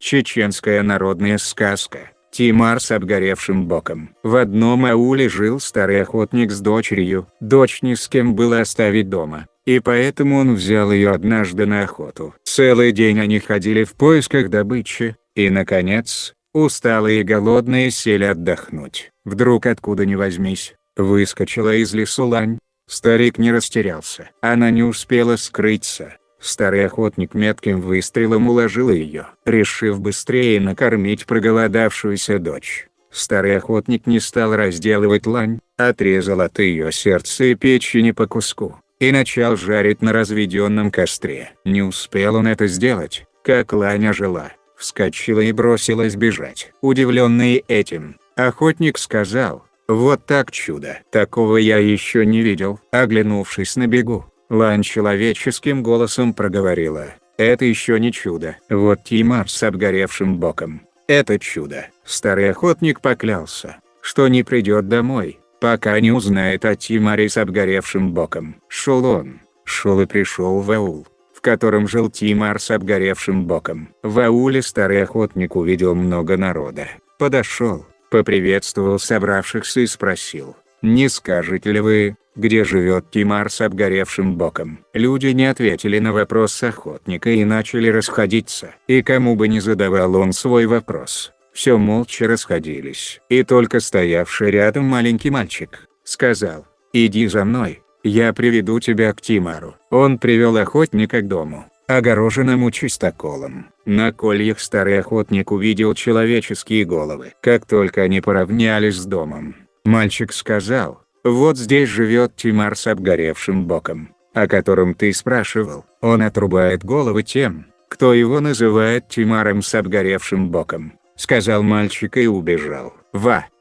Чеченская народная сказка. Тимар с обгоревшим боком. В одном ауле жил старый охотник с дочерью. Дочь ни с кем было оставить дома, и поэтому он взял ее однажды на охоту. Целый день они ходили в поисках добычи, и, наконец, усталые и голодные сели отдохнуть. Вдруг откуда ни возьмись, выскочила из лесу лань. Старик не растерялся. Она не успела скрыться. Старый охотник метким выстрелом уложил ее, решив быстрее накормить проголодавшуюся дочь. Старый охотник не стал разделывать лань, отрезал от ее сердца и печени по куску, и начал жарить на разведенном костре. Не успел он это сделать, как лань ожила, вскочила и бросилась бежать. Удивленный этим, охотник сказал: «Вот так чудо! Такого я еще не видел». Оглянувшись на бегу, лань человеческим голосом проговорила: «Это еще не чудо. Вот Тимар с обгоревшим боком. Это чудо». Старый охотник поклялся, что не придет домой, пока не узнает о Тимаре с обгоревшим боком. Шел и пришел в аул, в котором жил Тимар с обгоревшим боком. В ауле старый охотник увидел много народа. Подошел, поприветствовал собравшихся и спросил: «Не скажете ли вы, где живет Тимар с обгоревшим боком?» Люди не ответили на вопрос охотника и начали расходиться. И кому бы ни задавал он свой вопрос, все молча расходились. И только стоявший рядом маленький мальчик сказал: «Иди за мной, я приведу тебя к Тимару». Он привел охотника к дому, огороженному чистоколом. На кольях старый охотник увидел человеческие головы. Как только они поравнялись с домом, мальчик сказал: «Вот здесь живет Тимар с обгоревшим боком, о котором ты спрашивал. Он отрубает головы тем, кто его называет Тимаром с обгоревшим боком», — сказал мальчик и убежал.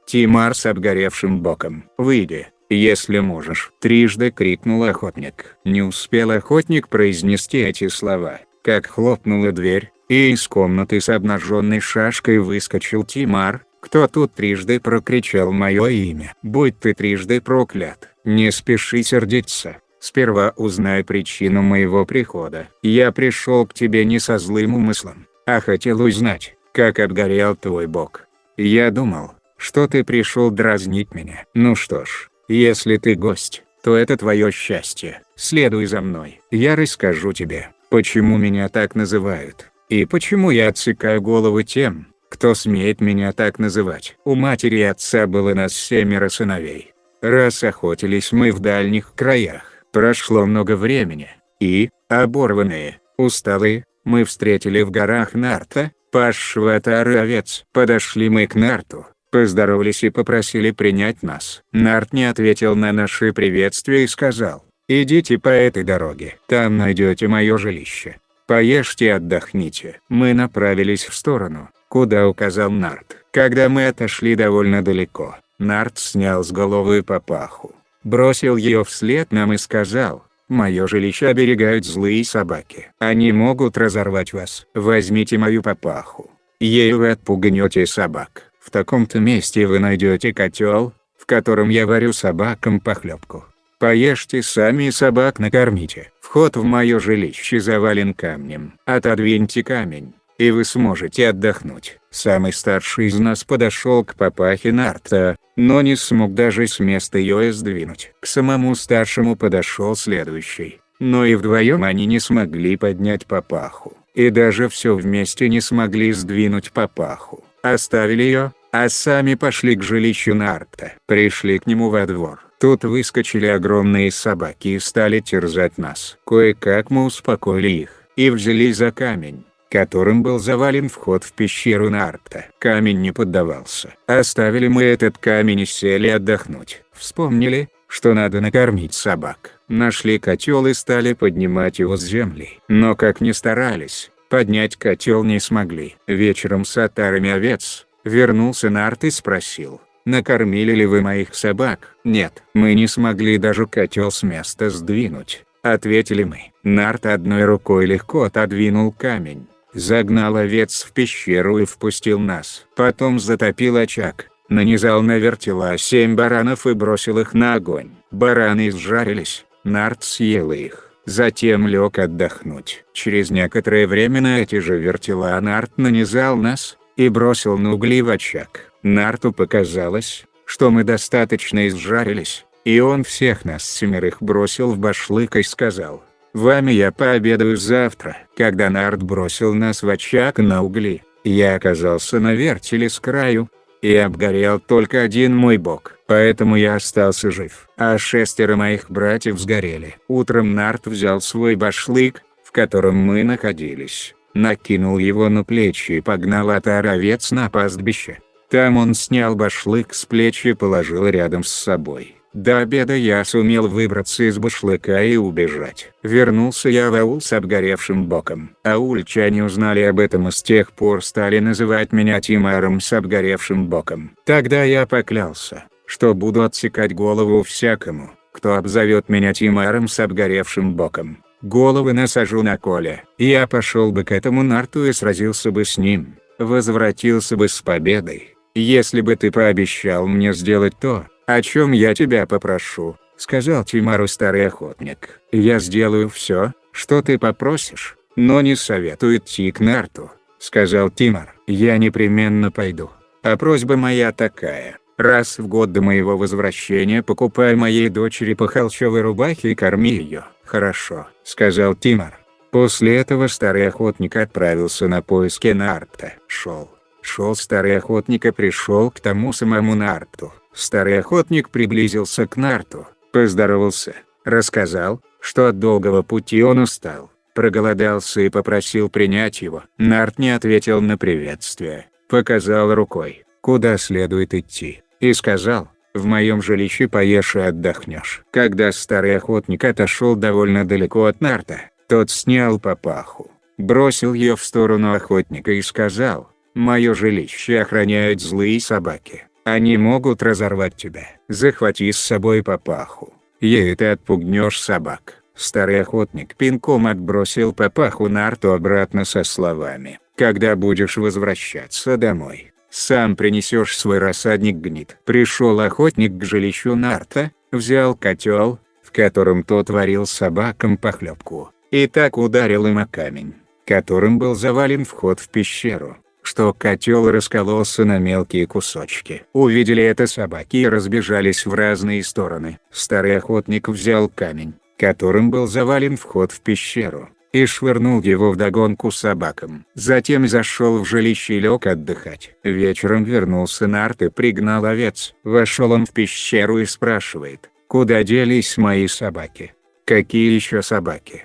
Тимар с обгоревшим боком, выйди, если можешь!» — трижды крикнул охотник. Не успел охотник произнести эти слова, как хлопнула дверь, и из комнаты с обнаженной шашкой выскочил Тимар. «Кто тут?» — трижды прокричал мое имя. «Будь ты трижды проклят! Не спеши сердиться. Сперва узнай причину моего прихода. Я пришел к тебе не со злым умыслом, а хотел узнать, как обгорел твой бок. Я думал, что ты пришел дразнить меня. Ну что ж, если ты гость, то это твое счастье. Следуй за мной. Я расскажу тебе, почему меня так называют, и почему я отсекаю головы тем, кто смеет меня так называть. У матери и отца было нас 7 сыновей. Раз охотились мы в дальних краях, прошло много времени, и, оборванные, усталые, мы встретили в горах нарта, пасшего отары овец. Подошли мы к нарту, поздоровались и попросили принять нас. Нарт не ответил на наши приветствия и сказал: «Идите по этой дороге, там найдете мое жилище. Поешьте и отдохните». Мы направились в сторону, куда указал Нарт. Когда мы отошли довольно далеко, Нарт снял с головы папаху, бросил ее вслед нам и сказал: «Мое жилище оберегают злые собаки. Они могут разорвать вас. Возьмите мою папаху. Ею вы отпугнете собак. В таком-то месте вы найдете котел, в котором я варю собакам похлебку. Поешьте сами и собак накормите. Вход в мое жилище завален камнем. Отодвиньте камень, и вы сможете отдохнуть». Самый старший из нас подошел к папахе Нарта, но не смог даже с места ее сдвинуть. К самому старшему подошел следующий, но и вдвоем они не смогли поднять папаху, и даже все вместе не смогли сдвинуть папаху. Оставили ее, а сами пошли к жилищу Нарта. Пришли к нему во двор. Тут выскочили огромные собаки и стали терзать нас. Кое-как мы успокоили их, и взялись за камень, которым был завален вход в пещеру Нарта. Камень не поддавался. Оставили мы этот камень и сели отдохнуть. Вспомнили, что надо накормить собак. Нашли котел и стали поднимать его с земли. Но как ни старались, поднять котел не смогли. Вечером с отарами овец вернулся Нарт и спросил: «Накормили ли вы моих собак?» «Нет, мы не смогли даже котел с места сдвинуть», — ответили мы. Нарт одной рукой легко отодвинул камень, загнал овец в пещеру и впустил нас. Потом затопил очаг, нанизал на вертела 7 баранов и бросил их на огонь. Бараны изжарились, Нарт съел их, Затем лег отдохнуть. Через некоторое время на эти же вертела Нарт нанизал нас и бросил на угли в очаг. Нарту показалось, что мы достаточно изжарились, и он всех нас 7 бросил в башлык и сказал: «Вами я пообедаю завтра». Когда Нарт бросил нас в очаг на угли, я оказался на вертеле с краю, и обгорел только один мой бок, поэтому я остался жив, а 6 моих братьев сгорели. Утром Нарт взял свой башлык, в котором мы находились, накинул его на плечи и погнал отар овец на пастбище. Там он снял башлык с плеч и положил рядом с собой. До обеда я сумел выбраться из башлыка и убежать. Вернулся я в аул с обгоревшим боком. Аульчане узнали об этом и с тех пор стали называть меня Тимаром с обгоревшим боком. Тогда я поклялся, что буду отсекать голову всякому, кто обзовет меня Тимаром с обгоревшим боком. Головы насажу на коле. Я пошел бы к этому Нарту и сразился бы с ним, возвратился бы с победой, если бы ты пообещал мне сделать то, о чем я тебя попрошу», — сказал Тимару старый охотник. «Я сделаю все, что ты попросишь, но не советую идти к Нарту», — сказал Тимар. «Я непременно пойду. А просьба моя такая: раз в год до моего возвращения покупай моей дочери по холщовой рубахе и корми ее». «Хорошо», — сказал Тимар. После этого старый охотник отправился на поиски Нарта. Шел старый охотник и пришел к тому самому Нарту. Старый охотник приблизился к Нарту, поздоровался, рассказал, что от долгого пути он устал, проголодался и попросил принять его. Нарт не ответил на приветствие, показал рукой, куда следует идти, и сказал: «В моем жилище поешь и отдохнешь». Когда старый охотник отошел довольно далеко от Нарта, тот снял папаху, бросил ее в сторону охотника и сказал: «Мое жилище охраняют злые собаки. Они могут разорвать тебя. Захвати с собой папаху. Ею ты отпугнешь собак». Старый охотник пинком отбросил папаху Нарту обратно со словами: «Когда будешь возвращаться домой, сам принесешь свой рассадник гнит». Пришел охотник к жилищу Нарта, взял котел, в котором тот варил собакам похлебку, и так ударил им о камень, которым был завален вход в пещеру, что котел раскололся на мелкие кусочки. Увидели это собаки и разбежались в разные стороны. Старый охотник взял камень, которым был завален вход в пещеру, и швырнул его вдогонку собакам. Затем зашел в жилище и лег отдыхать. Вечером вернулся Нарт и пригнал овец. Вошел он в пещеру и спрашивает: «Куда делись мои собаки?» «Какие еще собаки?»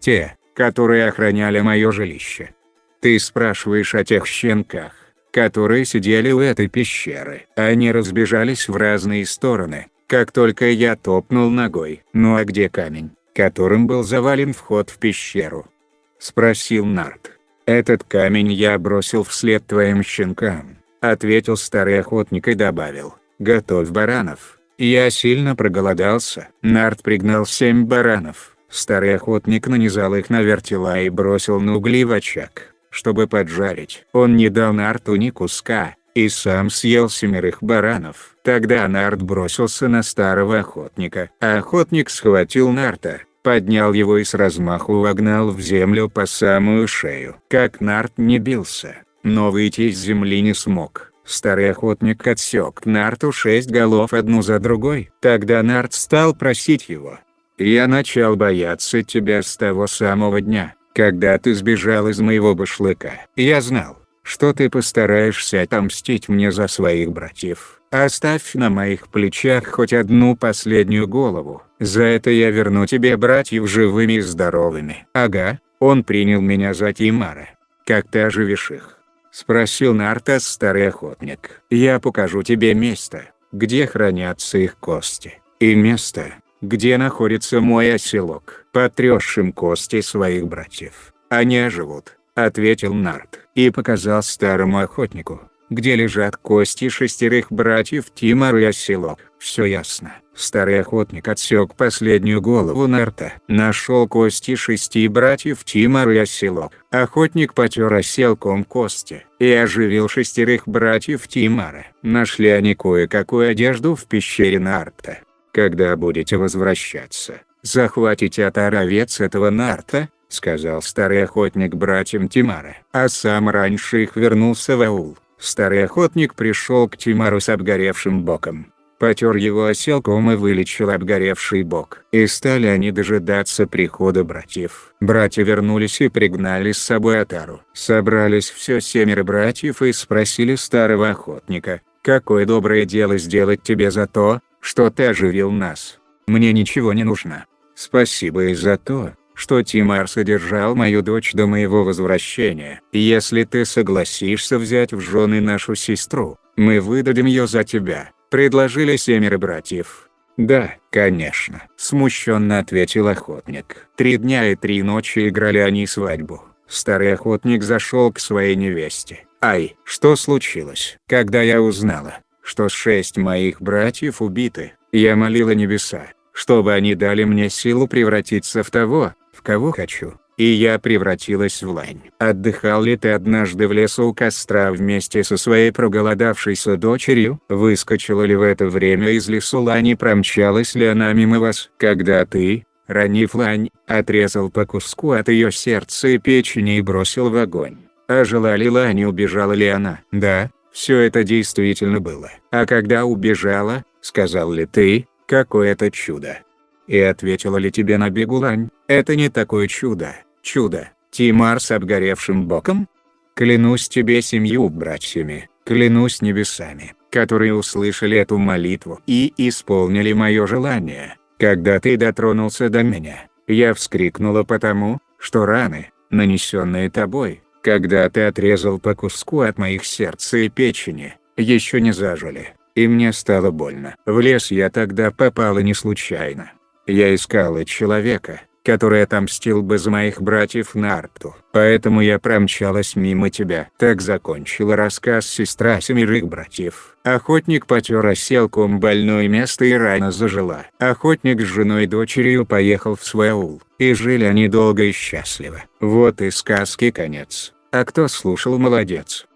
«Те, которые охраняли мое жилище». «Ты спрашиваешь о тех щенках, которые сидели у этой пещеры. Они разбежались в разные стороны, как только я топнул ногой». «Ну а где камень, которым был завален вход в пещеру?» — спросил Нарт. «Этот камень я бросил вслед твоим щенкам», — ответил старый охотник и добавил: «Готовь баранов. Я сильно проголодался». Нарт пригнал 7 баранов. Старый охотник нанизал их на вертела и бросил на угли в очаг, чтобы поджарить. Он не дал Нарту ни куска, и сам съел 7 баранов. Тогда Нарт бросился на старого охотника, а охотник схватил Нарта, поднял его и с размаху вогнал в землю по самую шею. Как Нарт не бился, но выйти из земли не смог. Старый охотник отсек Нарту 6 голов одну за другой. Тогда Нарт стал просить его: «Я начал бояться тебя с того самого дня, когда ты сбежал из моего башлыка. Я знал, что ты постараешься отомстить мне за своих братьев. Оставь на моих плечах хоть одну последнюю голову. За это я верну тебе братьев живыми и здоровыми». «Ага, он принял меня за Тимара. Как ты оживишь их?» — спросил Нарта старый охотник. «Я покажу тебе место, где хранятся их кости, и место, где находится мой оселок. Потрешь им кости своих братьев, они оживут», — ответил Нарт, и показал старому охотнику, где лежат кости 6 братьев Тимар и оселок. «Все ясно». Старый охотник отсек последнюю голову Нарта, нашел кости 6 братьев Тимар и оселок. Охотник потер оселком кости и оживил 6 братьев Тимара. Нашли они кое-какую одежду в пещере Нарта. «Когда будете возвращаться, захватите отар овец этого нарта», — сказал старый охотник братьям Тимара. А сам раньше их вернулся в аул. Старый охотник пришел к Тимару с обгоревшим боком, потер его оселком и вылечил обгоревший бок. И стали они дожидаться прихода братьев. Братья вернулись и пригнали с собой отару. Собрались все 7 братьев и спросили старого охотника: «Какое доброе дело сделать тебе за то, что ты оживил нас?» «Мне ничего не нужно. Спасибо и за то, что Тимар содержал мою дочь до моего возвращения. Если ты согласишься взять в жены нашу сестру, мы выдадим ее за тебя», — предложили 7 братьев. «Да, конечно», — смущенно ответил охотник. 3 дня и 3 ночи играли они свадьбу. Старый охотник зашел к своей невесте. «Ай, что случилось?» «Когда я узнала, что 6 моих братьев убиты, я молила небеса, чтобы они дали мне силу превратиться в того, в кого хочу. И я превратилась в лань». «Отдыхал ли ты однажды в лесу у костра вместе со своей проголодавшейся дочерью? Выскочила ли в это время из лесу лань и промчалась ли она мимо вас, когда ты, ранив лань, отрезал по куску от ее сердца и печени и бросил в огонь? А жила ли лань и убежала ли она?» «Да, все это действительно было». «А когда убежала, сказал ли ты: какое это чудо?» «И ответила ли тебе на бегу лань: это не такое чудо, чудо, Тимар с обгоревшим боком?» «Клянусь тебе 7 братьями, клянусь небесами, которые услышали эту молитву и исполнили мое желание, когда ты дотронулся до меня, я вскрикнула потому, что раны, нанесенные тобой, когда ты отрезал по куску от моих сердца и печени, еще не зажили, и мне стало больно. В лес я тогда попала не случайно. Я искала человека, который отомстил бы за моих братьев Нарту, поэтому я промчалась мимо тебя». Так закончила рассказ сестра 7 братьев. Охотник потер оселком больное место и рана зажила. Охотник с женой и дочерью поехал в свой аул, и жили они долго и счастливо. Вот и сказки конец. А кто слушал, молодец.